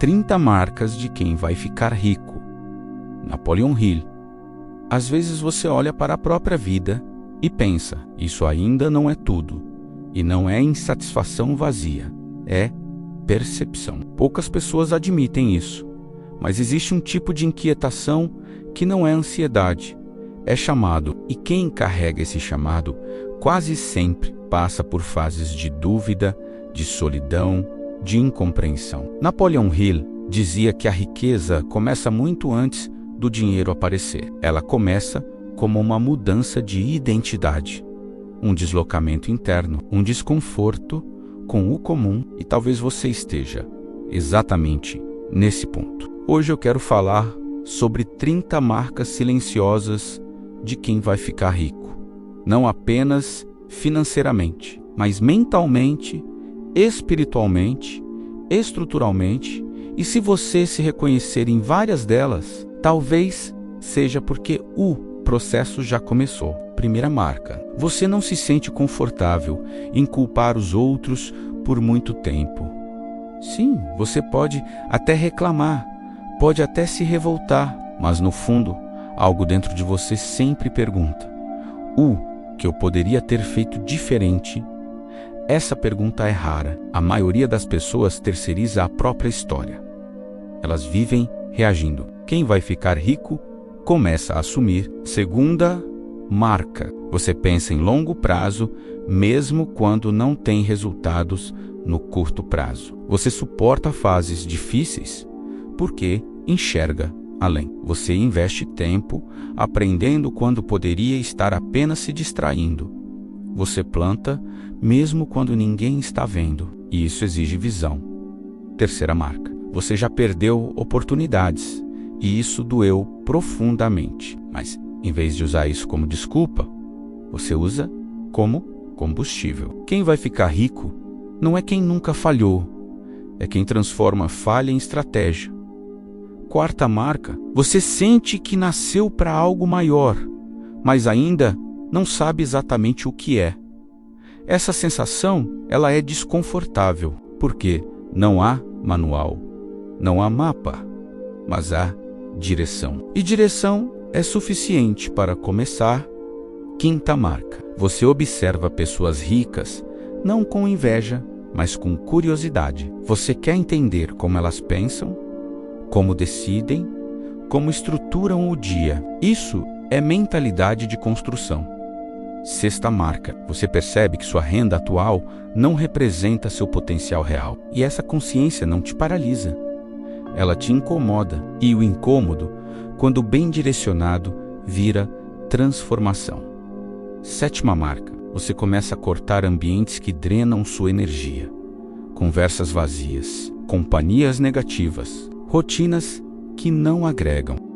30 marcas de quem vai ficar rico. Napoleon Hill. Às vezes você olha para a própria vida e pensa, isso ainda não é tudo. E não é insatisfação vazia, é percepção. Poucas pessoas admitem isso, mas existe um tipo de inquietação que não é ansiedade. É chamado, e quem carrega esse chamado quase sempre passa por fases de dúvida, de solidão, de incompreensão. Napoleon Hill dizia que a riqueza começa muito antes do dinheiro aparecer. Ela começa como uma mudança de identidade, um deslocamento interno, um desconforto com o comum, e talvez você esteja exatamente nesse ponto. Hoje eu quero falar sobre 30 marcas silenciosas de quem vai ficar rico. Não apenas financeiramente, mas mentalmente, espiritualmente, estruturalmente, e se você se reconhecer em várias delas, talvez seja porque o processo já começou. Primeira marca: você não se sente confortável em culpar os outros por muito tempo. Sim, você pode até reclamar, pode até se revoltar, mas no fundo, algo dentro de você sempre pergunta: o que eu poderia ter feito diferente? Essa pergunta é rara. A maioria das pessoas terceiriza a própria história. Elas vivem reagindo. Quem vai ficar rico começa a assumir. Segunda marca: você pensa em longo prazo, mesmo quando não tem resultados no curto prazo. Você suporta fases difíceis porque enxerga além. Você investe tempo aprendendo quando poderia estar apenas se distraindo. Você planta mesmo quando ninguém está vendo, e isso exige visão. Terceira marca: você já perdeu oportunidades, e isso doeu profundamente. Mas, em vez de usar isso como desculpa, você usa como combustível. Quem vai ficar rico não é quem nunca falhou, é quem transforma falha em estratégia. Quarta marca: você sente que nasceu para algo maior, mas ainda não sabe exatamente o que é. Essa sensação, ela é desconfortável, porque não há manual, não há mapa, mas há direção. E direção é suficiente para começar. Quinta marca: você observa pessoas ricas, não com inveja, mas com curiosidade. Você quer entender como elas pensam, como decidem, como estruturam o dia. Isso é mentalidade de construção. Sexta marca: você percebe que sua renda atual não representa seu potencial real. E essa consciência não te paralisa. Ela te incomoda. E o incômodo, quando bem direcionado, vira transformação. Sétima marca: você começa a cortar ambientes que drenam sua energia. Conversas vazias, companhias negativas, rotinas que não agregam.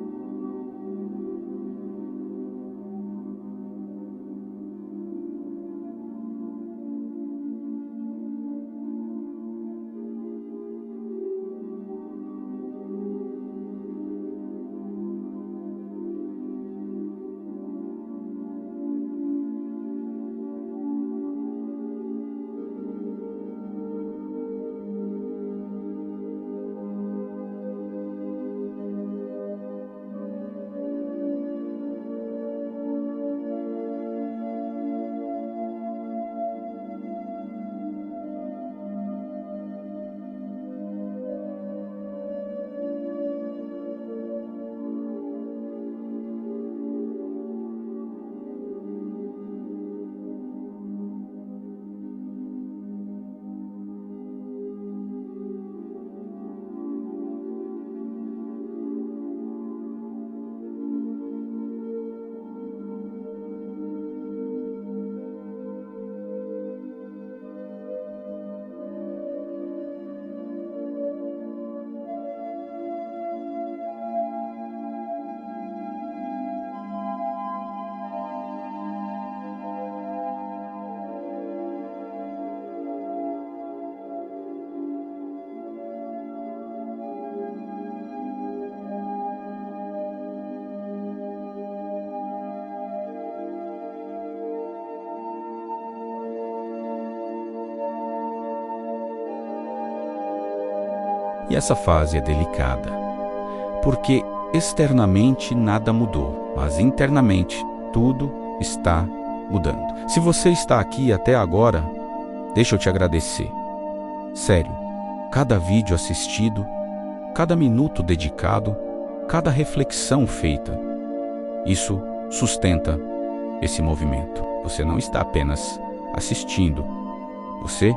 E essa fase é delicada, porque externamente nada mudou, mas internamente tudo está mudando. Se você está aqui até agora, deixa eu te agradecer. Sério, cada vídeo assistido, cada minuto dedicado, cada reflexão feita, isso sustenta esse movimento. Você não está apenas assistindo, você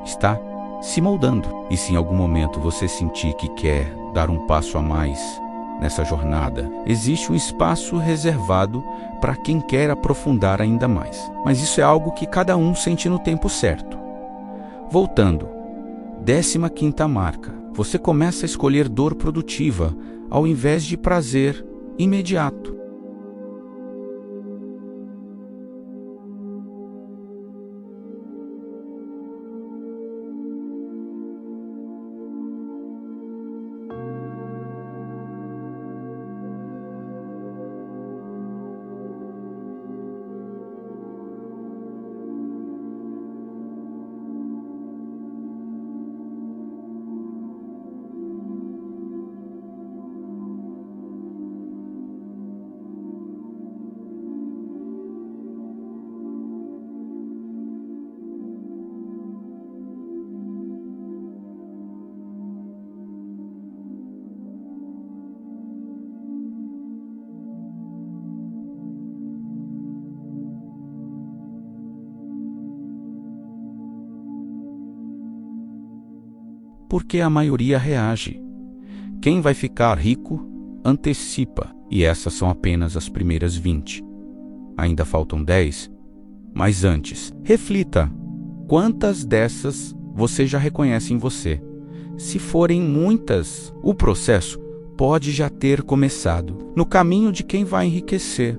está se moldando. E se em algum momento você sentir que quer dar um passo a mais nessa jornada, existe um espaço reservado para quem quer aprofundar ainda mais. Mas isso é algo que cada um sente no tempo certo. Voltando, 15ª marca. Você começa a escolher dor produtiva ao invés de prazer imediato. Porque a maioria reage. Quem vai ficar rico antecipa, e essas são apenas as primeiras 20. Ainda faltam 10, mas antes, reflita: quantas dessas você já reconhece em você? Se forem muitas, o processo pode já ter começado. No caminho de quem vai enriquecer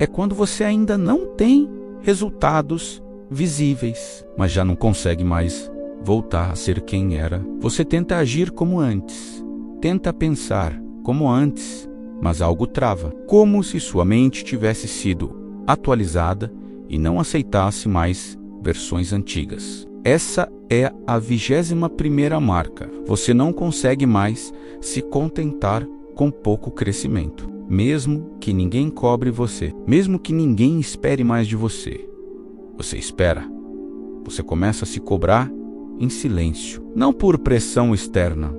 é quando você ainda não tem resultados visíveis, mas já não consegue mais voltar a ser quem era. Você tenta agir como antes, tenta pensar como antes, mas algo trava, como se sua mente tivesse sido atualizada e não aceitasse mais versões antigas. Essa é a 21ª marca. Você não consegue mais se contentar com pouco crescimento, mesmo que ninguém cobre você, mesmo que ninguém espere mais de você. Você espera. Você começa a se cobrar em silêncio, não por pressão externa,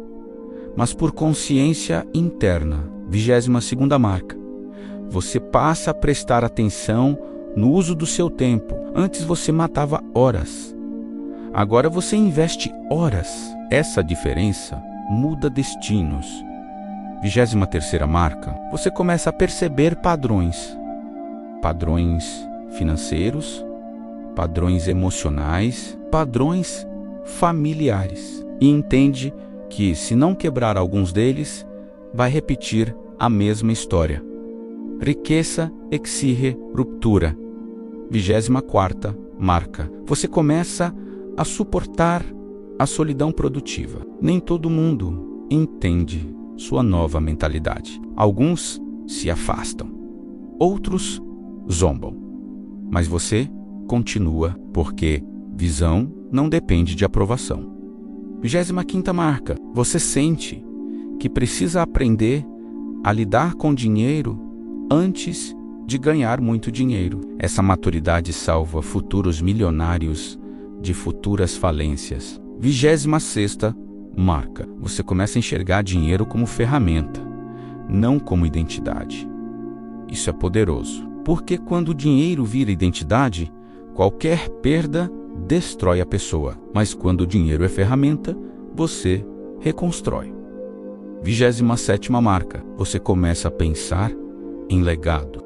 mas por consciência interna. 22ª marca. Você passa a prestar atenção no uso do seu tempo. Antes você matava horas. Agora você investe horas. Essa diferença muda destinos. 23ª marca. Você começa a perceber padrões. Padrões financeiros, padrões emocionais, padrões familiares, e entende que, se não quebrar alguns deles, vai repetir a mesma história. Riqueza exige ruptura. 24ª marca. Você começa a suportar a solidão produtiva. Nem todo mundo entende sua nova mentalidade. Alguns se afastam, outros zombam, mas você continua, porque visão não depende de aprovação. 25ª marca. Você sente que precisa aprender a lidar com dinheiro antes de ganhar muito dinheiro. Essa maturidade salva futuros milionários de futuras falências. 26ª marca. Você começa a enxergar dinheiro como ferramenta, não como identidade. Isso é poderoso, porque quando o dinheiro vira identidade, qualquer perda destrói a pessoa, mas quando o dinheiro é ferramenta, você reconstrói. 27ª marca. Você começa a pensar em legado.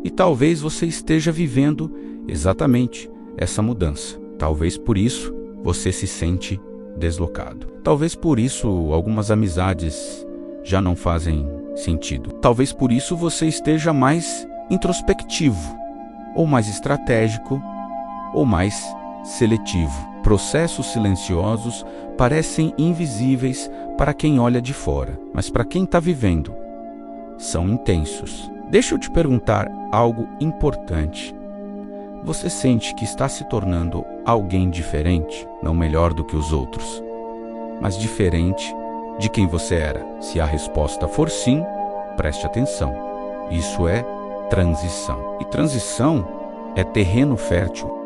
E talvez você esteja vivendo exatamente essa mudança. Talvez por isso você se sente deslocado. Talvez por isso algumas amizades já não fazem sentido. Talvez por isso você esteja mais introspectivo, ou mais estratégico, ou mais seletivo. Processos silenciosos parecem invisíveis para quem olha de fora, mas para quem está vivendo, são intensos. Deixa eu te perguntar algo importante. Você sente que está se tornando alguém diferente, não melhor do que os outros, mas diferente de quem você era? Se a resposta for sim, preste atenção. Isso é transição. E transição é terreno fértil.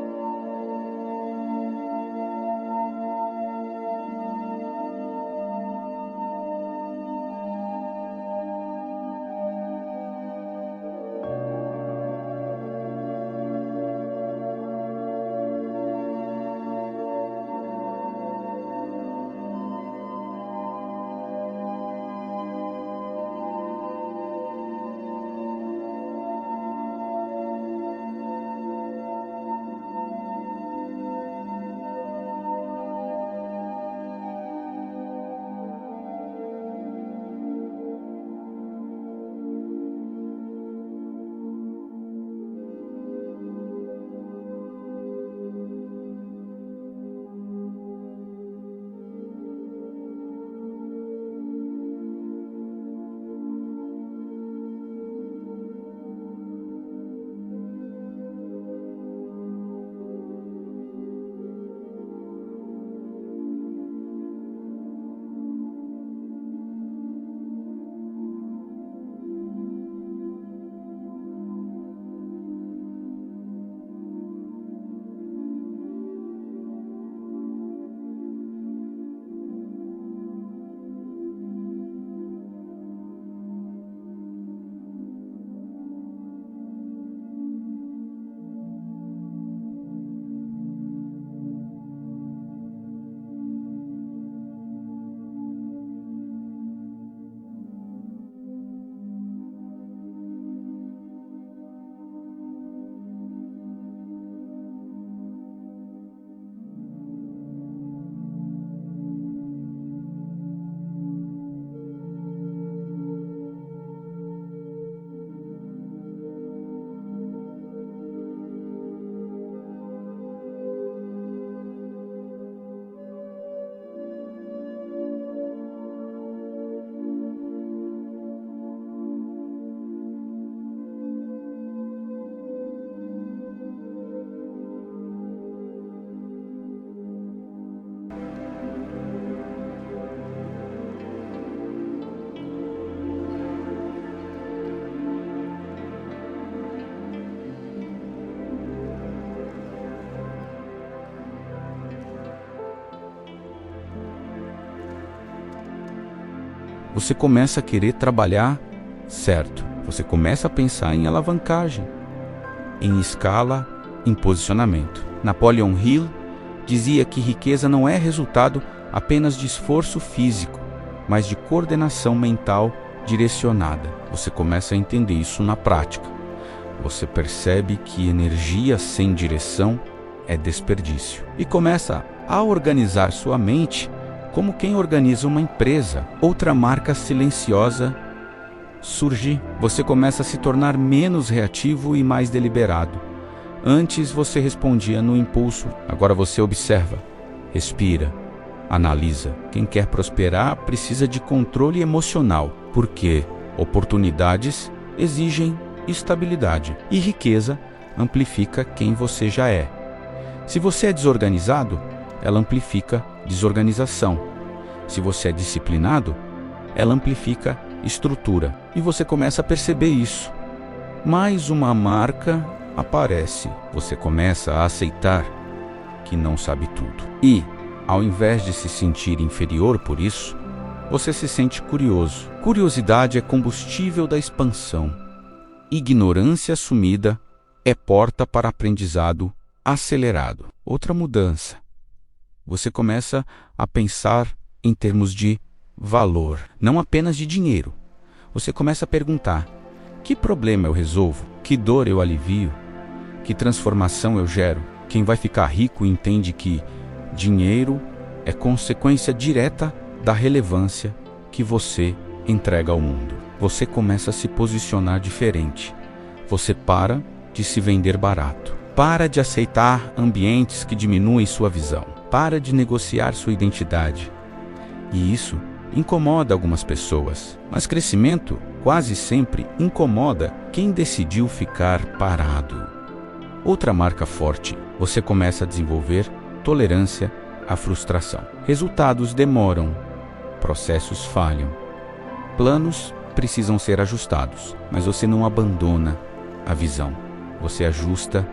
Você começa a querer trabalhar certo. Você começa a pensar em alavancagem, em escala, em posicionamento. Napoleon Hill dizia que riqueza não é resultado apenas de esforço físico, mas de coordenação mental direcionada. Você começa a entender isso na prática. Você percebe que energia sem direção é desperdício. E começa a organizar sua mente como quem organiza uma empresa. Outra marca silenciosa surge. Você começa a se tornar menos reativo e mais deliberado. Antes você respondia no impulso, agora você observa, respira, analisa. Quem quer prosperar precisa de controle emocional, porque oportunidades exigem estabilidade e riqueza amplifica quem você já é. Se você é desorganizado, ela amplifica desorganização. Se você é disciplinado, ela amplifica estrutura. E você começa a perceber isso. Mais uma marca aparece. Você começa a aceitar que não sabe tudo. E, ao invés de se sentir inferior por isso, você se sente curioso. Curiosidade é combustível da expansão. Ignorância assumida é porta para aprendizado acelerado. Outra mudança. Você começa a pensar em termos de valor, não apenas de dinheiro. Você começa a perguntar: Que problema eu resolvo? Que dor eu alivio? Que transformação eu gero? Quem vai ficar rico entende que dinheiro é consequência direta da relevância que você entrega ao mundo. Você começa a se posicionar diferente. Você para de se vender barato. Para de aceitar ambientes que diminuem sua visão. Para de negociar sua identidade. E isso incomoda algumas pessoas. Mas crescimento quase sempre incomoda quem decidiu ficar parado. Outra marca forte. Você começa a desenvolver tolerância à frustração. Resultados demoram. Processos falham. Planos precisam ser ajustados, mas você não abandona a visão. Você ajusta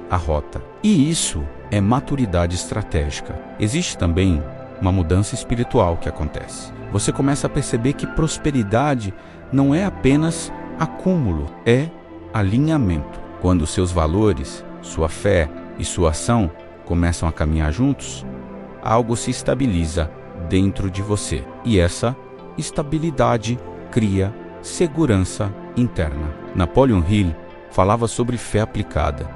a rota. E isso é maturidade estratégica. Existe também uma mudança espiritual que acontece. Você começa a perceber que prosperidade não é apenas acúmulo, é alinhamento. Quando seus valores, sua fé e sua ação começam a caminhar juntos, algo se estabiliza dentro de você. E essa estabilidade cria segurança interna. Napoleon Hill falava sobre fé aplicada.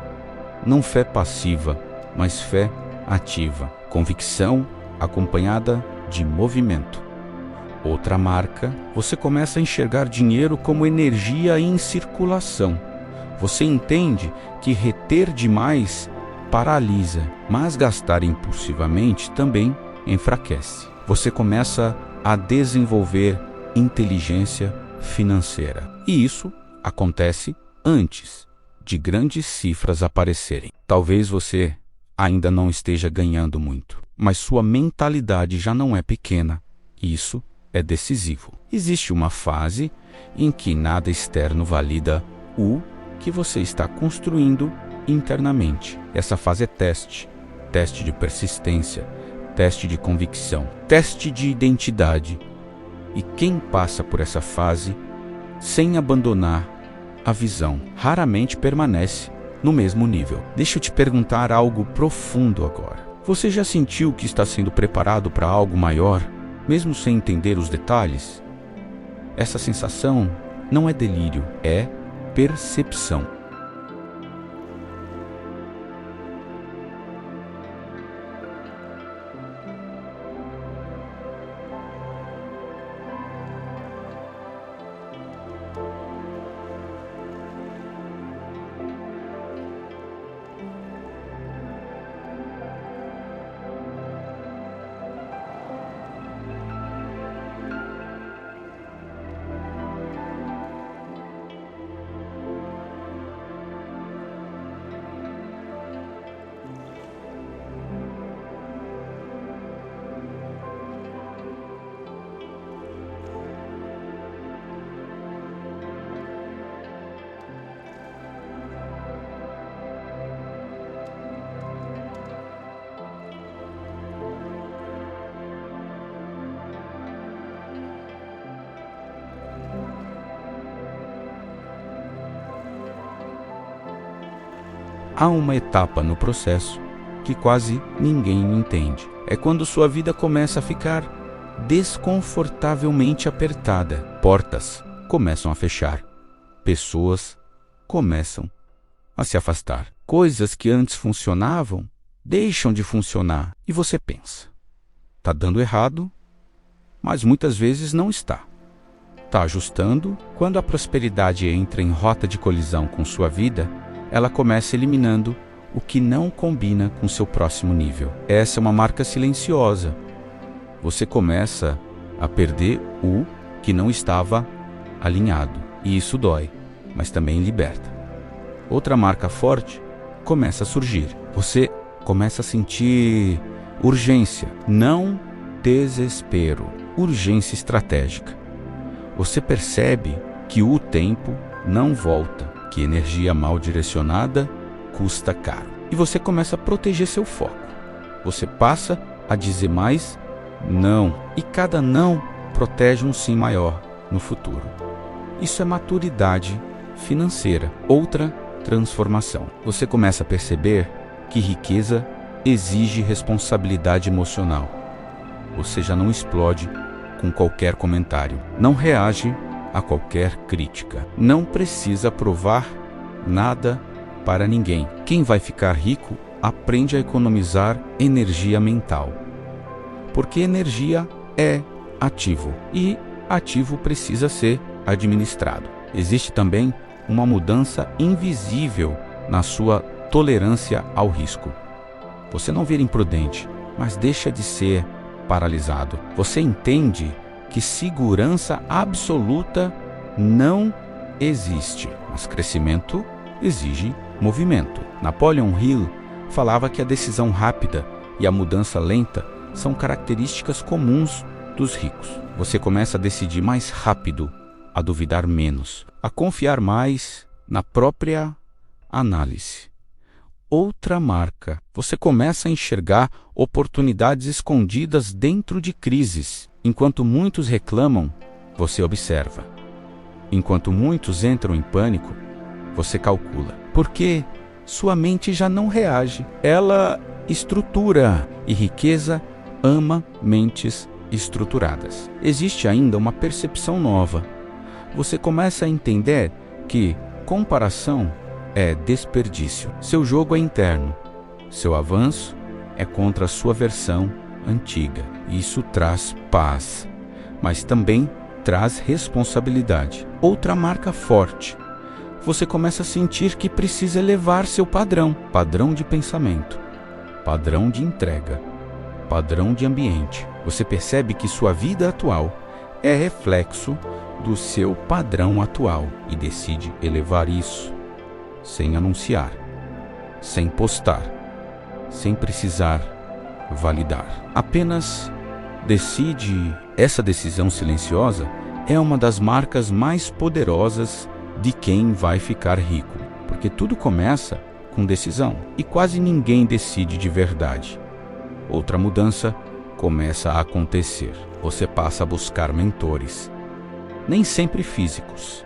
Não fé passiva, mas fé ativa. Convicção acompanhada de movimento. Outra marca, você começa a enxergar dinheiro como energia em circulação. Você entende que reter demais paralisa, mas gastar impulsivamente também enfraquece. Você começa a desenvolver inteligência financeira. E isso acontece antes de grandes cifras aparecerem. Talvez você ainda não esteja ganhando muito, mas sua mentalidade já não é pequena. Isso é decisivo. Existe uma fase em que nada externo valida o que você está construindo internamente. Essa fase é teste de persistência, teste de convicção, teste de identidade. E quem passa por essa fase sem abandonar a visão raramente permanece no mesmo nível. Deixa eu te perguntar algo profundo agora. Você já sentiu que está sendo preparado para algo maior, mesmo sem entender os detalhes? Essa sensação não é delírio, é percepção. Há uma etapa no processo que quase ninguém entende. É quando sua vida começa a ficar desconfortavelmente apertada. Portas começam a fechar. Pessoas começam a se afastar. Coisas que antes funcionavam deixam de funcionar. E você pensa, está dando errado, mas muitas vezes não está. Está ajustando. Quando a prosperidade entra em rota de colisão com sua vida, ela começa eliminando o que não combina com seu próximo nível. Essa é uma marca silenciosa. Você começa a perder o que não estava alinhado. E isso dói, mas também liberta. Outra marca forte começa a surgir. Você começa a sentir urgência, não desespero. Urgência estratégica. Você percebe que o tempo não volta, que energia mal direcionada custa caro. E você começa a proteger seu foco. Você passa a dizer mais não. E cada não protege um sim maior no futuro. Isso é maturidade financeira. Outra transformação. Você começa a perceber que riqueza exige responsabilidade emocional. Você já não explode com qualquer comentário. Não reage a qualquer crítica. Não precisa provar nada para ninguém. Quem vai ficar rico aprende a economizar energia mental. Porque energia é ativo e ativo precisa ser administrado. Existe também uma mudança invisível na sua tolerância ao risco. Você não vira imprudente, mas deixa de ser paralisado. Você entende que segurança absoluta não existe, mas crescimento exige movimento. Napoleon Hill falava que a decisão rápida e a mudança lenta são características comuns dos ricos. Você começa a decidir mais rápido, a duvidar menos, a confiar mais na própria análise. Outra marca, você começa a enxergar oportunidades escondidas dentro de crises. Enquanto muitos reclamam, você observa. Enquanto muitos entram em pânico, você calcula. Porque sua mente já não reage. Ela estrutura, e riqueza ama mentes estruturadas. Existe ainda uma percepção nova. Você começa a entender que comparação é desperdício. Seu jogo é interno. Seu avanço é contra a sua versão antiga. Isso traz paz, mas também traz responsabilidade. Outra marca forte. Você começa a sentir que precisa elevar seu padrão de pensamento, padrão de entrega, padrão de ambiente. Você percebe que sua vida atual é reflexo do seu padrão atual e decide elevar isso, sem anunciar, sem postar, sem precisar validar. Apenas decide. Essa decisão silenciosa é uma das marcas mais poderosas de quem vai ficar rico, porque tudo começa com decisão e quase ninguém decide de verdade. Outra mudança começa a acontecer. Você passa a buscar mentores, nem sempre físicos,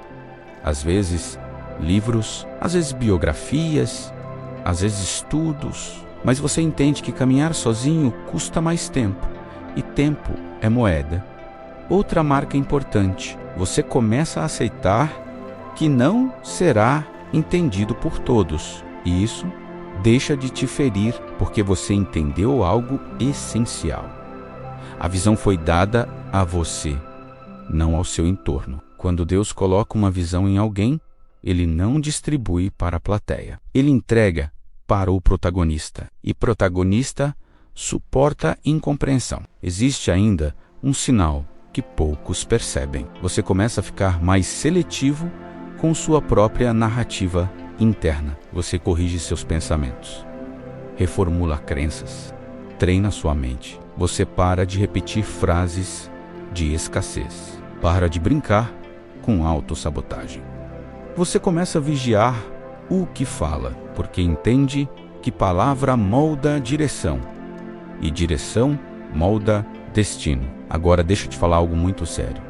às vezes livros, às vezes biografias, às vezes estudos, mas você entende que caminhar sozinho custa mais tempo, e tempo é moeda. Outra marca importante, você começa a aceitar que não será entendido por todos, e isso deixa de te ferir porque você entendeu algo essencial. A visão foi dada a você, não ao seu entorno. Quando Deus coloca uma visão em alguém, Ele não distribui para a plateia. Ele entrega para o protagonista, e protagonista suporta incompreensão. Existe ainda um sinal que poucos percebem. Você começa a ficar mais seletivo com sua própria narrativa interna. Você corrige seus pensamentos, reformula crenças, treina sua mente. Você para de repetir frases de escassez, para de brincar com autossabotagem. Você começa a vigiar o que fala, porque entende que palavra molda direção, e direção molda destino. Agora deixa eu te falar algo muito sério.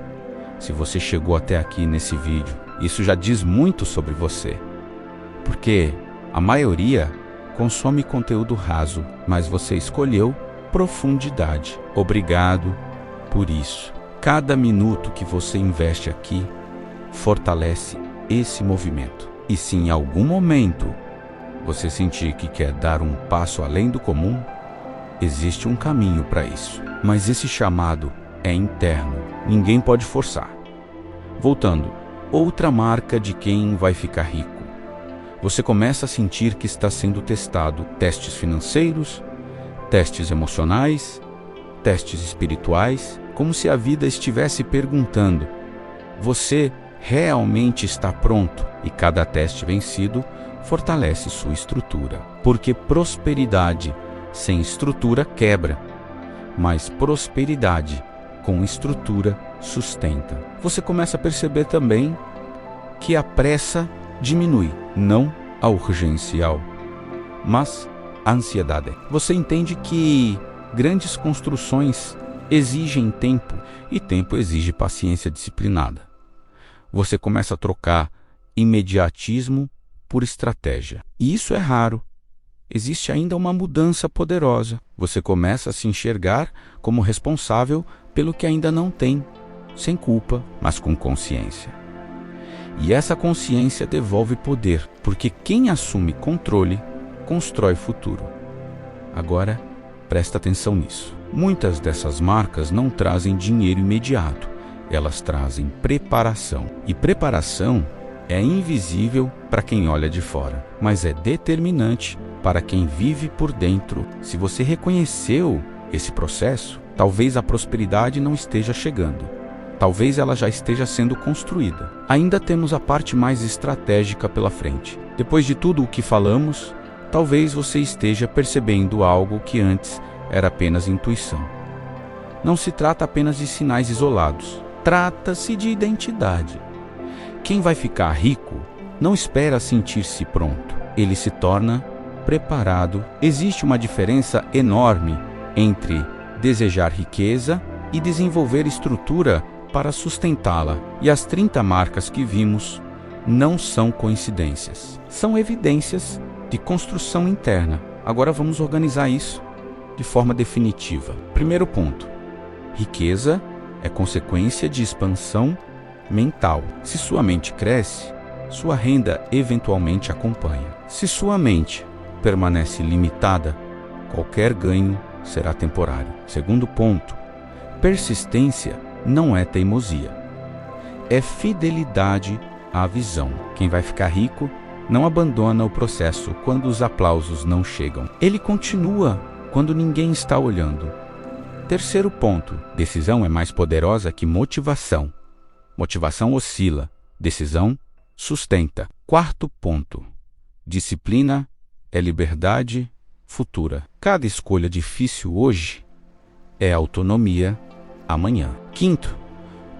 Se você chegou até aqui nesse vídeo, isso já diz muito sobre você, porque a maioria consome conteúdo raso, mas você escolheu profundidade. Obrigado por isso. Cada minuto que você investe aqui fortalece esse movimento. E se em algum momento você sentir que quer dar um passo além do comum, existe um caminho para isso. Mas esse chamado é interno, ninguém pode forçar. Voltando, outra marca de quem vai ficar rico. Você começa a sentir que está sendo testado. Testes financeiros, testes emocionais, testes espirituais, como se a vida estivesse perguntando: você realmente está pronto? E cada teste vencido fortalece sua estrutura. Porque prosperidade sem estrutura quebra, mas prosperidade com estrutura sustenta. Você começa a perceber também que a pressa diminui, não a urgencial, mas a ansiedade. Você entende que grandes construções exigem tempo, e tempo exige paciência disciplinada. Você começa a trocar imediatismo por estratégia. E isso é raro. Existe ainda uma mudança poderosa. Você começa a se enxergar como responsável pelo que ainda não tem sem culpa, mas com consciência. E essa consciência devolve poder, porque quem assume controle, constrói futuro. Agora, presta atenção nisso. Muitas dessas marcas não trazem dinheiro imediato, elas trazem preparação. E preparação é invisível para quem olha de fora, mas é determinante para quem vive por dentro. Se você reconheceu esse processo, talvez a prosperidade não esteja chegando. Talvez ela já esteja sendo construída. Ainda temos a parte mais estratégica pela frente. Depois de tudo o que falamos, talvez você esteja percebendo algo que antes era apenas intuição. Não se trata apenas de sinais isolados. Trata-se de identidade. Quem vai ficar rico não espera sentir-se pronto. Ele se torna preparado. Existe uma diferença enorme entre desejar riqueza e desenvolver estrutura para sustentá-la. E as 30 marcas que vimos não são coincidências. São evidências de construção interna. Agora vamos organizar isso de forma definitiva. Primeiro ponto. Riqueza é consequência de expansão mental. Se sua mente cresce, sua renda eventualmente acompanha. Se sua mente permanece limitada, qualquer ganho será temporário. Segundo ponto, persistência não é teimosia, é fidelidade à visão. Quem vai ficar rico não abandona o processo quando os aplausos não chegam. Ele continua quando ninguém está olhando. Terceiro ponto, decisão é mais poderosa que motivação. Motivação oscila, decisão sustenta. Quarto ponto, disciplina é liberdade futura. Cada escolha difícil hoje é autonomia amanhã. Quinto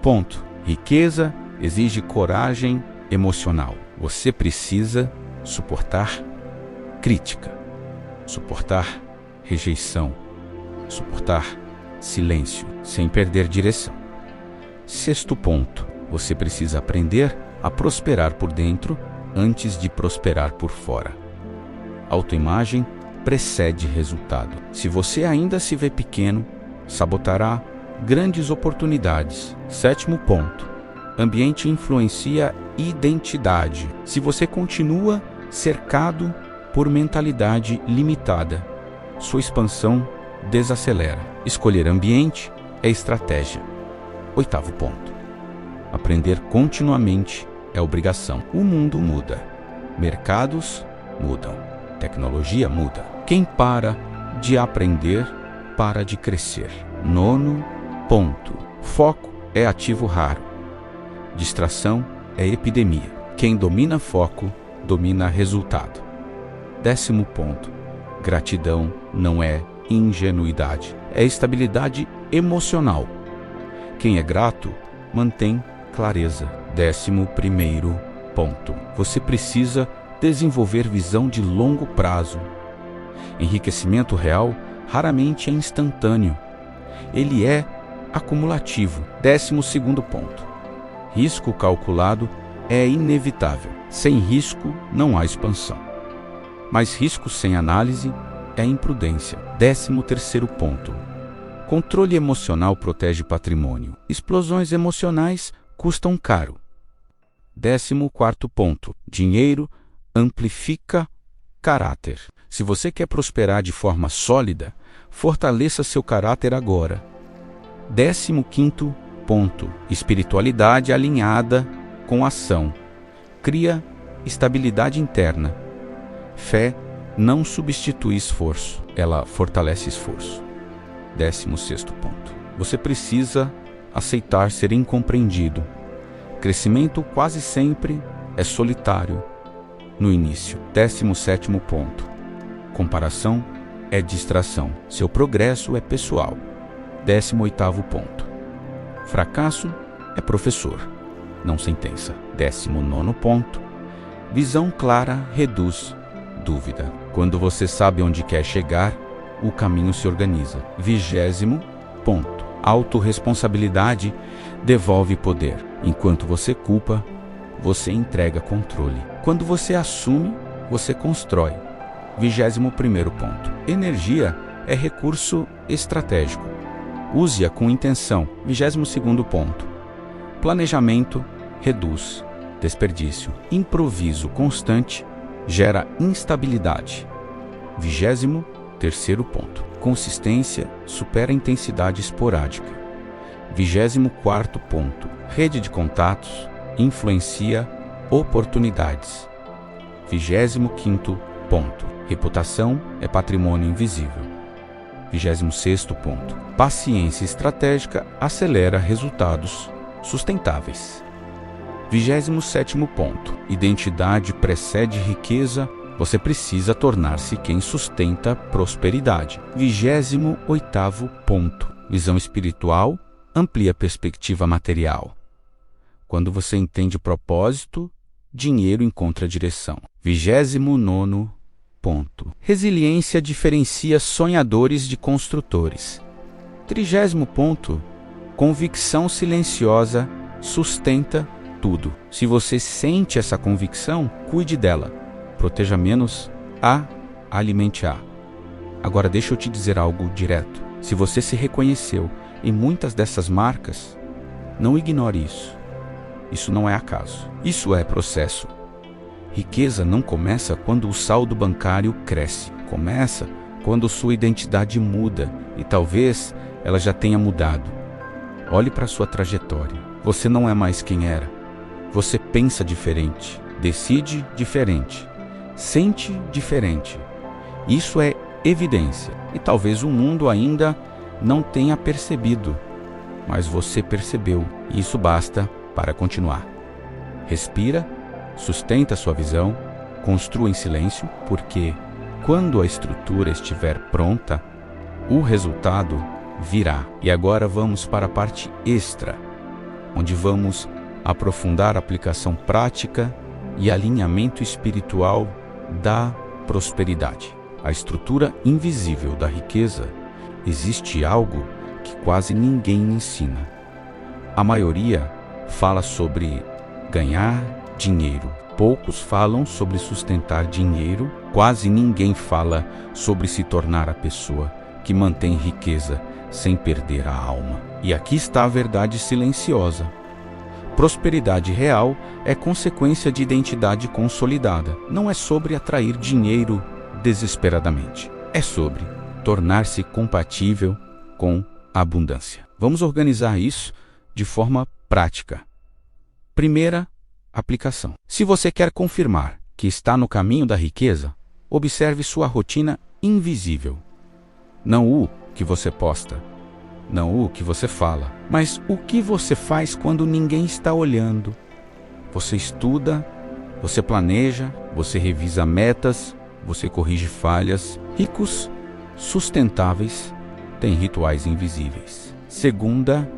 ponto, riqueza exige coragem emocional. Você precisa suportar crítica, suportar rejeição, suportar silêncio, sem perder direção. Sexto ponto, você precisa aprender a prosperar por dentro antes de prosperar por fora. Autoimagem precede resultado. Se você ainda se vê pequeno, sabotará grandes oportunidades. Sétimo ponto, ambiente influencia identidade. Se você continua cercado por mentalidade limitada, sua expansão desacelera. Escolher ambiente é estratégia. Oitavo ponto, aprender continuamente é obrigação. O mundo muda, mercados mudam, tecnologia muda. Quem para de aprender, para de crescer. Nono ponto, foco é ativo raro. Distração é epidemia. Quem domina foco, domina resultado. Décimo ponto, gratidão não é ingenuidade, é estabilidade emocional. Quem é grato, mantém clareza. 11º ponto, você precisa desenvolver visão de longo prazo. Enriquecimento real raramente é instantâneo. Ele é acumulativo. 12º ponto, risco calculado é inevitável. Sem risco não há expansão. Mas risco sem análise é imprudência. 13º ponto, controle emocional protege patrimônio. Explosões emocionais custam caro. 14º ponto, dinheiro amplifica caráter. Se você quer prosperar de forma sólida, fortaleça seu caráter agora. 15º ponto, espiritualidade alinhada com ação. Cria estabilidade interna. Fé não substitui esforço, ela fortalece esforço. 16º ponto, você precisa aceitar ser incompreendido. Crescimento quase sempre é solitário no início. 17º ponto, comparação é distração. Seu progresso é pessoal. 18º ponto, fracasso é professor, não sentença. 19º ponto, visão clara reduz dúvida. Quando você sabe onde quer chegar, o caminho se organiza. 20º ponto, autorresponsabilidade devolve poder. Enquanto você culpa, você entrega controle. Quando você assume, você constrói. 21º ponto, energia é recurso estratégico. Use-a com intenção. 22º ponto, Planejamento reduz desperdício. Improviso constante gera instabilidade. 23º ponto. Consistência supera a intensidade esporádica. 24º ponto. Rede de contatos influencia oportunidades. 25º ponto. Reputação é patrimônio invisível. 26º ponto. Paciência estratégica acelera resultados sustentáveis. 27º ponto. Identidade precede riqueza. Você precisa tornar-se quem sustenta prosperidade. 28º ponto. Visão espiritual amplia a perspectiva material. Quando você entende propósito, dinheiro encontra direção. 29º ponto. Resiliência diferencia sonhadores de construtores. 30º ponto. Convicção silenciosa sustenta tudo. Se você sente essa convicção, cuide dela. Proteja menos A, alimente A. Agora deixa eu te dizer algo direto. Se você se reconheceu em muitas dessas marcas, não ignore isso. Isso não é acaso. Isso é processo. Riqueza não começa quando o saldo bancário cresce. Começa quando sua identidade muda, e talvez ela já tenha mudado. Olhe para sua trajetória. Você não é mais quem era. Você pensa diferente, decide diferente, sente diferente. Isso é evidência. E talvez o mundo ainda não tenha percebido, mas você percebeu, e isso basta para continuar. Respira, sustenta sua visão, construa em silêncio, porque quando a estrutura estiver pronta, o resultado virá. E agora vamos para a parte extra, onde vamos aprofundar a aplicação prática e alinhamento espiritual da prosperidade. A estrutura invisível da riqueza. Existe algo que quase ninguém ensina. A maioria fala sobre ganhar dinheiro. Poucos falam sobre sustentar dinheiro. Quase ninguém fala sobre se tornar a pessoa que mantém riqueza sem perder a alma. E aqui está a verdade silenciosa. Prosperidade real é consequência de identidade consolidada. Não é sobre atrair dinheiro desesperadamente. É sobre tornar-se compatível com a abundância. Vamos organizar isso de forma prática. Primeira aplicação. Se você quer confirmar que está no caminho da riqueza, observe sua rotina invisível. Não o que você posta, não o que você fala, mas o que você faz quando ninguém está olhando. Você estuda, você planeja, você revisa metas, você corrige falhas. Ricos, sustentáveis, têm rituais invisíveis. Segunda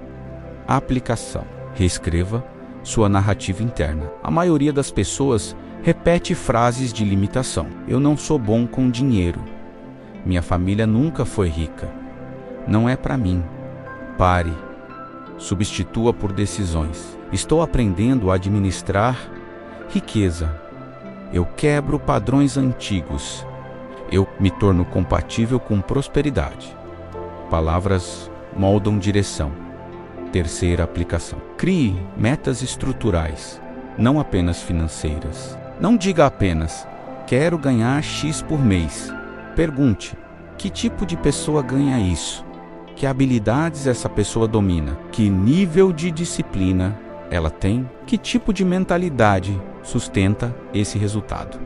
aplicação. Reescreva sua narrativa interna. A maioria das pessoas repete frases de limitação. Eu não sou bom com dinheiro. Minha família nunca foi rica. Não é para mim. Pare. Substitua por decisões. Estou aprendendo a administrar riqueza. Eu quebro padrões antigos. Eu me torno compatível com prosperidade. Palavras moldam direção. Terceira aplicação. Crie metas estruturais, não apenas financeiras. Não diga apenas, quero ganhar X por mês. Pergunte, que tipo de pessoa ganha isso? Que habilidades essa pessoa domina? Que nível de disciplina ela tem? Que tipo de mentalidade sustenta esse resultado?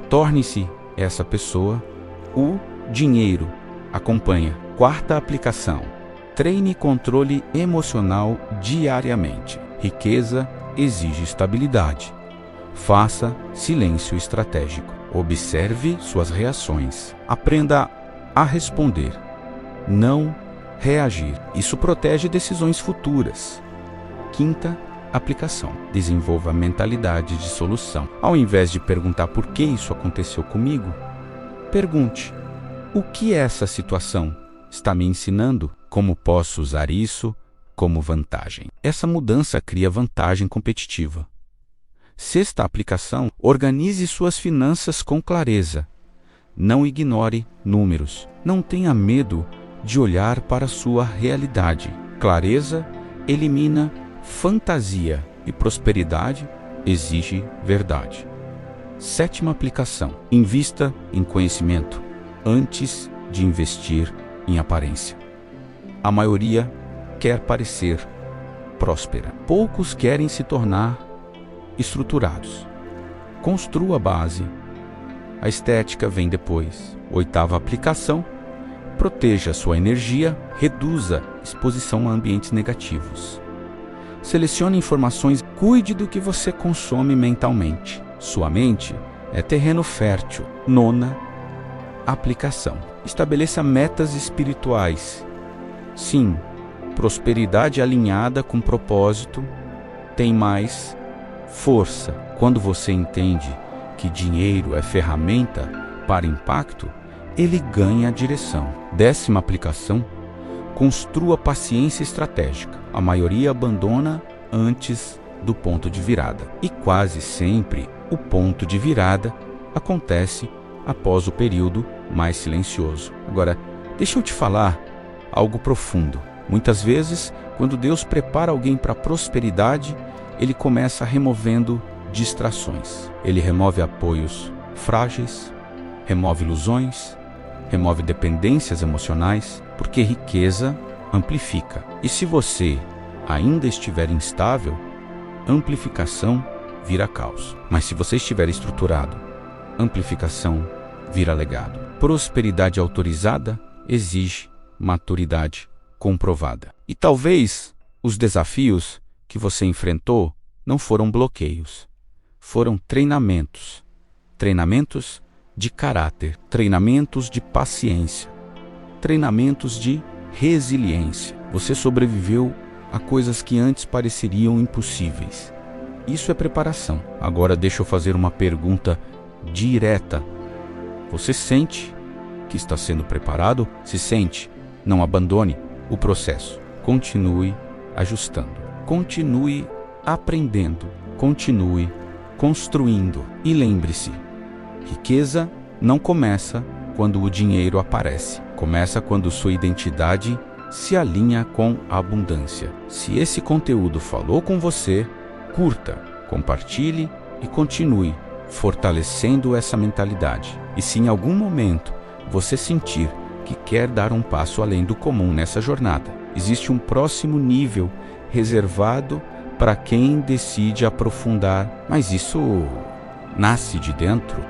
Torne-se essa pessoa. O dinheiro acompanha. Quarta aplicação. Treine controle emocional diariamente. Riqueza exige estabilidade. Faça silêncio estratégico. Observe suas reações. Aprenda a responder, não reagir. Isso protege decisões futuras. Quinta aplicação. Desenvolva a mentalidade de solução. Ao invés de perguntar por que isso aconteceu comigo, pergunte: o que essa situação está me ensinando? Como posso usar isso como vantagem? Essa mudança cria vantagem competitiva. Sexta aplicação. Organize suas finanças com clareza. Não ignore números. Não tenha medo de olhar para sua realidade. Clareza elimina fantasia e prosperidade exige verdade. 7ª aplicação: invista em conhecimento antes de investir em aparência. A maioria quer parecer próspera. Poucos querem se tornar estruturados. Construa a base. A estética vem depois. 8ª aplicação: proteja sua energia, reduza exposição a ambientes negativos. Selecione informações, cuide do que você consome mentalmente. Sua mente é terreno fértil. 9ª aplicação: estabeleça metas espirituais. Sim, prosperidade alinhada com propósito tem mais força. Quando você entende que dinheiro é ferramenta para impacto, ele ganha direção. 10ª aplicação: construa paciência estratégica. A maioria abandona antes do ponto de virada. E quase sempre o ponto de virada acontece após o período mais silencioso. Agora, deixa eu te falar algo profundo. Muitas vezes, quando Deus prepara alguém para a prosperidade, Ele começa removendo distrações. Ele remove apoios frágeis, remove ilusões, remove dependências emocionais, porque riqueza amplifica. E se você ainda estiver instável, amplificação vira caos. Mas se você estiver estruturado, amplificação vira legado. Prosperidade autorizada exige maturidade comprovada. E talvez os desafios que você enfrentou não foram bloqueios, foram treinamentos. Treinamentos de caráter, treinamentos de paciência, treinamentos de resiliência. Você sobreviveu a coisas que antes pareceriam impossíveis. Isso é preparação. Agora deixa eu fazer uma pergunta direta. Você sente que está sendo preparado? Se sente, não abandone o processo. Continue ajustando. Continue aprendendo. Continue construindo. E lembre-se, riqueza não começa quando o dinheiro aparece. Começa quando sua identidade se alinha com a abundância. Se esse conteúdo falou com você, curta, compartilhe e continue fortalecendo essa mentalidade. E se em algum momento você sentir que quer dar um passo além do comum nessa jornada, existe um próximo nível reservado para quem decide aprofundar. Mas isso nasce de dentro.